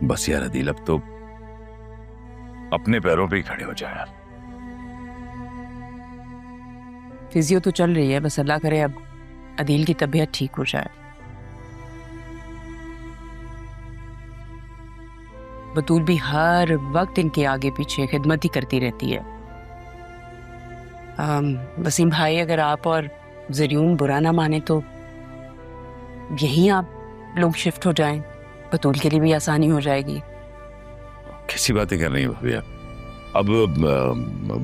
बस यार अदील, अब तो अपने पैरों पे ही खड़े हो जाए यार। फिजियो तो चल रही है, बस अल्लाह करे अब अदील की तबीयत ठीक हो जाए। बतूल भी हर वक्त इनके आगे पीछे खिदमत ही करती रहती है। वसीम भाई, अगर आप और ज़रियून बुरा ना माने तो यहीं आप लोग शिफ्ट हो जाएं, बतूल के लिए भी आसानी हो जाएगी। कैसी बातें कर रही है भाभी आप? अब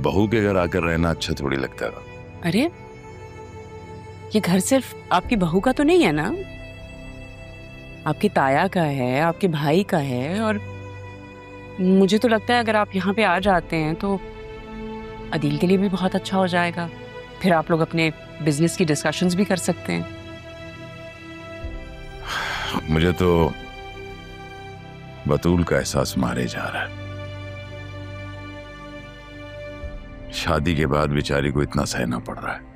बहू के घर आकर रहना अच्छा थोड़ी लगता है। अरे, ये घर सिर्फ आपकी बहू का तो नहीं है ना, आपकी ताया का है, आपके भाई का है। और मुझे तो लगता है अगर आप यहाँ पे आ जाते हैं तो अदील के लिए भी बहुत अच्छा हो जाएगा। फिर आप लोग अपने बिजनेस की डिस्कशंस भी कर सकते हैं। मुझे तो बतूल का एहसास मारे जा रहा है। शादी के बाद बेचारी को इतना सहना पड़ रहा है।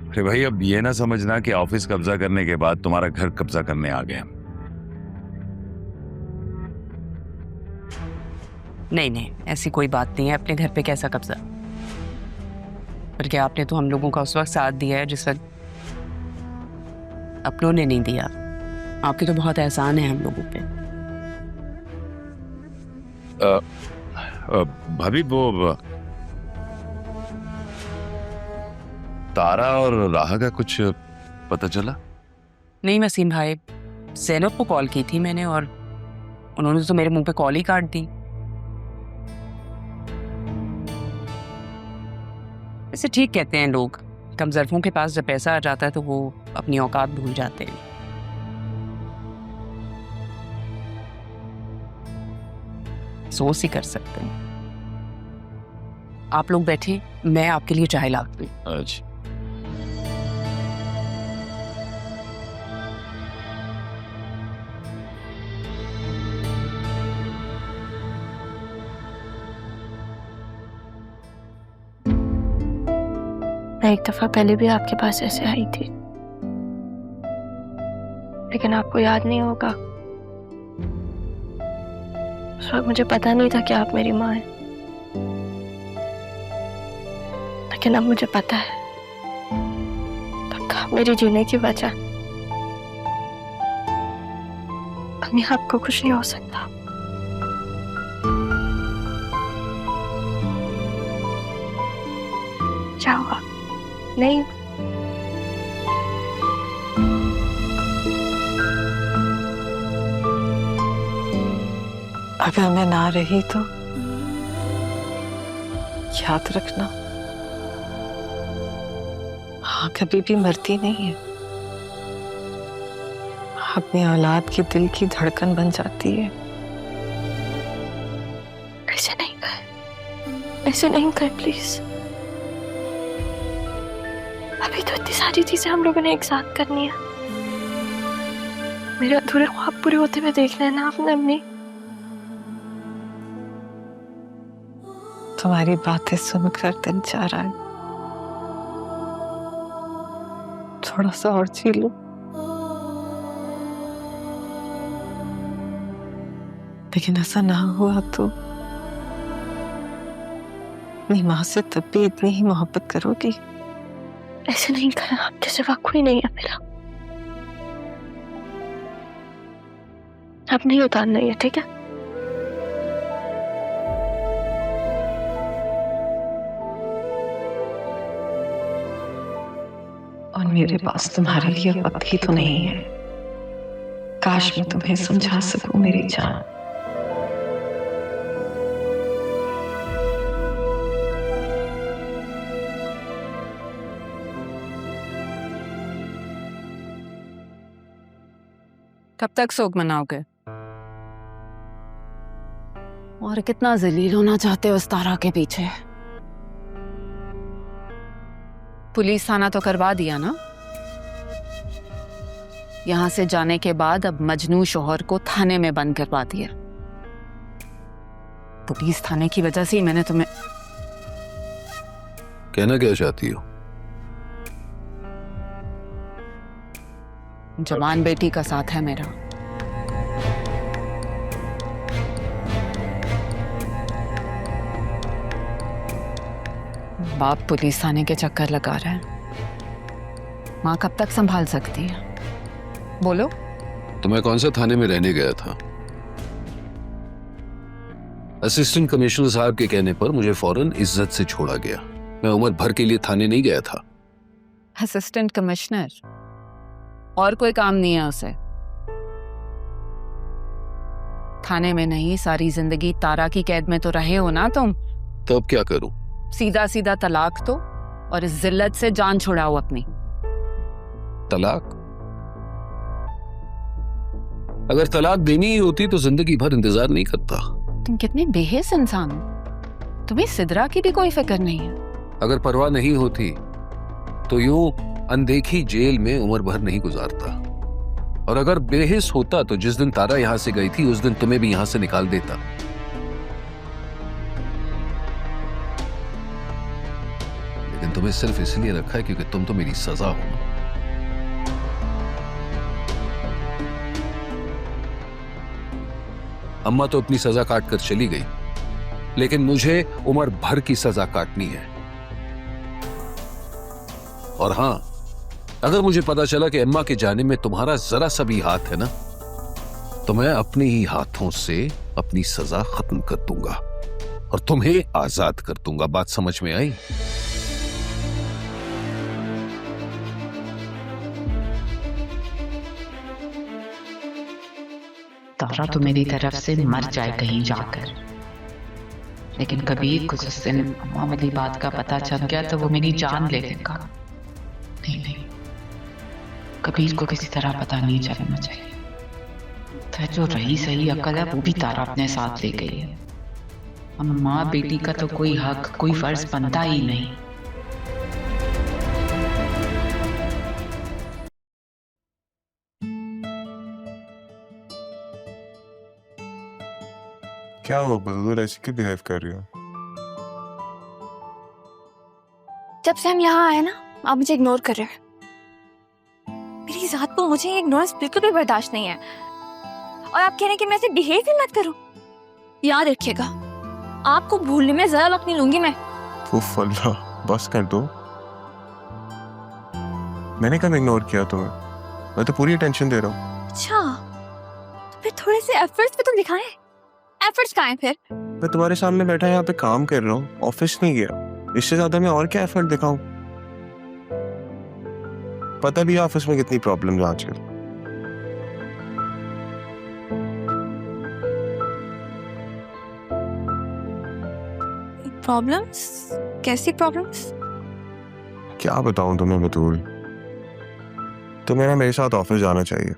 अरे भाई, अब ये ना समझना कि ऑफिस कब्जा करने के बाद तुम्हारा घर कब्जा करने आ गए हम। नहीं नहीं, ऐसी कोई बात नहीं है। अपने घर पे कैसा कब्जा? बल्कि आपने तो हम लोगों का उस वक्त साथ दिया है जिस वक्त अपनों ने नहीं दिया। आपके तो बहुत एहसान है हम लोगों पे। भाभी, वो तारा और राहा का कुछ पता चला? नहीं वसीम भाई, ज़ैनब को कॉल की थी मैंने और उन्होंने तो मेरे मुंह पे कॉल ही काट दी। इसे ठीक कहते हैं लोग, कमजरफों के पास जब पैसा आ जाता है तो वो अपनी औकात भूल जाते हैं। सोच ही कर सकते हैं। आप लोग बैठे, मैं आपके लिए चाय लाती हूं। अच्छा। मैं एक दफा पहले भी आपके पास ऐसे आई थी, लेकिन आपको याद नहीं होगा। उस वक्त मुझे पता नहीं था कि आप मेरी माँ हैं, लेकिन अब मुझे पता है। पक्का मेरी जीने की वजह। अपने आप को कुछ नहीं हो सकता। क्या हुआ? नहीं, अगर मैं ना रही तो याद रखना, हाँ कभी भी मरती नहीं है। अपनी औलाद के दिल की धड़कन बन जाती है। ऐसे नहीं कर, ऐसे नहीं कर प्लीज। अभी तो इतनी सारी चीजें हम लोगों ने एक साथ करनी है। मेरे अधूरे ख्वाब पूरे होते हुए देखना है ना आपने अपनी। तुम्हारी बातें सुनकर दिल चाह रहा है थोड़ा सा और जी लो। लेकिन ऐसा ना हुआ तो अपनी माँ से तब भी इतनी ही मोहब्बत करोगी? ऐसे नहीं करना, आपके सिवा कोई नहीं है मेरा। अब नहीं उतारना है, ठीक है? और मेरे पास तुम्हारे लिए वक्त ही तो नहीं है। काश मैं तुम्हें समझा सकूं मेरी जान। कब तक शोक मनाओगे? और कितना जलील होना चाहते हो उस तारा के पीछे? पुलिस थाना तो करवा दिया ना? यहां से जाने के बाद अब मजनू शोहर को थाने में बंद करवा दिया। पुलिस थाने की वजह से ही मैंने तुम्हें। कहना क्या चाहती हो? जवान बेटी का साथ है मेरा। बाप पुलिस थाने के चक्कर लगा रहा है, माँ कब तक संभाल सकती है? बोलो। तो मैं कौन सा थाने में रहने गया था? असिस्टेंट कमिश्नर साहब के कहने पर मुझे फौरन इज्जत से छोड़ा गया। मैं उम्र भर के लिए थाने नहीं गया था। असिस्टेंट कमिश्नर, और कोई काम नहीं है उसे? थाने में नहीं, सारी जिंदगी तारा की कैद में तो रहे हो ना तुम। तो अब क्या करूं? सीधा सीधा तलाक दो और इस जिल्लत से जान छुड़ाओ अपनी। तलाक? अगर तलाक देनी ही होती तो जिंदगी भर इंतजार नहीं करता। तुम कितने बेहिस इंसान हो, तुम्हें सिदरा की भी कोई फिक्र नहीं है। अगर परवाह नहीं होती तो यूं अनदेखी जेल में उम्र भर नहीं गुजारता। और अगर बेहिस होता तो जिस दिन तारा यहां से गई थी उस दिन तुम्हें भी यहां से निकाल देता। लेकिन तुम्हें सिर्फ इसलिए रखा है क्योंकि तुम तो मेरी सजा हो। अम्मा तो अपनी सजा काट कर चली गई, लेकिन मुझे उम्र भर की सजा काटनी है। और हां, अगर मुझे पता चला कि अम्मा के जाने में तुम्हारा जरा सा भी हाथ है ना, तो मैं अपने ही हाथों से अपनी सजा खत्म कर दूंगा और तुम्हें आजाद कर दूंगा। बात समझ में आई? तारा तो मेरी तरफ से मर जाए कहीं जाकर, लेकिन कबीर को जिस दिन अम्मा वाली बात का पता चल गया तो वो मेरी जान ले लेगा। नहीं, कबीर को किसी तरह पता नहीं चलना चाहिए। तो जो रही सही अकल है वो भी तारा अपने साथ ले गई है। अब माँ बेटी का तो कोई हक, कोई फर्ज बनता ही नहीं। क्या हुआ बदल, ऐसे क्यों बिहेव कर रही हो? जब से हम यहाँ आए ना, आप मुझे इग्नोर कर रहे हैं। मेरी जात को मुझे इग्नोरेंस बिल्कुल भी बर्दाश्त नहीं है। और आप कह रहे हैं कि मैं ऐसे बिहेव भी मत करूं। याद रखिएगा, आपको भूलने में ज्यादा वक्त नहीं लूंगी मैं। उफ अल्लाह, बस कर दो। मैंने कब इग्नोर किया तुम्हें? मैं तो पूरी अटेंशन दे रहा हूँ। अच्छा, तो फिर थोड़े से एफर्ट्स भी तो दिखाएं। एफर्ट्स कहाँ हैं फिर? मैं तुम्हारे सामने बैठा यहाँ पे काम कर रहा हूँ, ऑफिस नहीं गया। इससे ज्यादा मैं और क्या एफर्ट दिखाऊं? पता भी है ऑफिस में कितनी प्रॉब्लम्स आजकल। प्रॉब्लम्स? कैसी प्रॉब्लम्स? क्या बताऊं तुम्हें बतूल, तुम्हें ना मेरे साथ ऑफिस जाना चाहिए।